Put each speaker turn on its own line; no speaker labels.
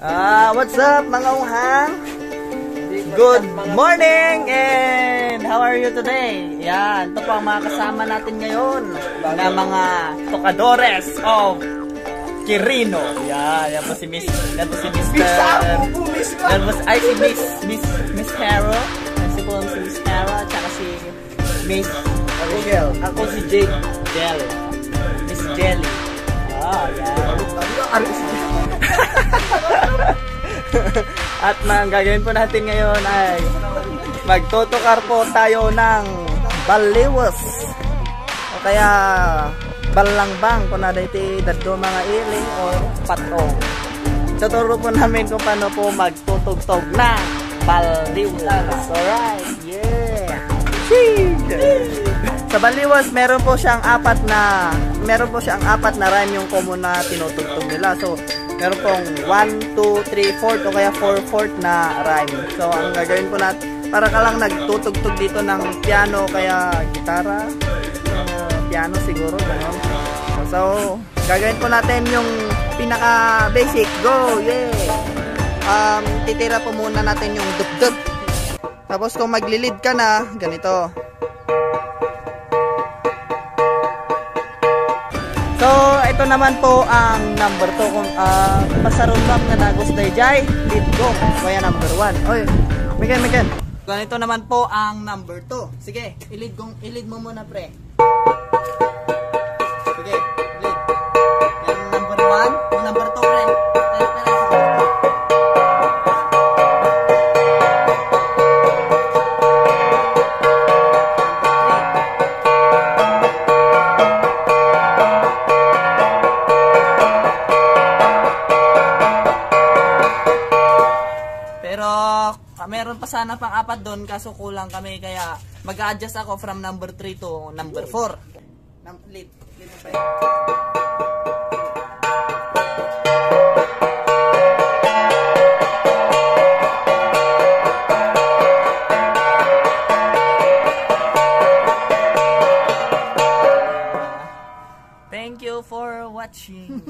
What's up mga unghang? Good morning and how are you today? Yan, ito po ang mga kasama natin ngayon na mga tocadores of Quirino. Yan po si Miss, yan po si Mr. Yan po si Miss Hero. Yan si po si Miss Hero at saka si Miss Michelle. Ako si Jake Jelly. Miss Jelly. At gagawin po natin ngayon ay magtutokar po tayo ng baliwas o kaya balangbang kung na dati daddo mga iling o patong. Tuturo po namin kung paano po magtutugtog na baliwas. Alright, yeah. Sa baliwas meron po siyang apat na rhyme yung common na tinutugtog nila. So meron pong 1, 2, 3, 4 o kaya 4/4 na rhyme. So ang gagawin po natin, para ka lang nagtutugtog dito ng piano kaya gitara, piano siguro gano'n. So gagawin po natin yung pinaka basic. Go, yeah. Titira po muna natin yung dugdug. Tapos kung maglilid ka na, ganito. So, ito naman po ang number 2 kung pasarundam na nagos dayjay, lead go. Kaya number 1. Oy, Miken. Ganito naman po ang number 2. Sige, ilid mo muna pre. Sige, lead. Yan number 1, yung number 2 pre. Meron pa sana pang 4 doon kaso kulang kami kaya mag-a-adjust ako from number 3 to number 4. Lead mo pa. Thank you for watching.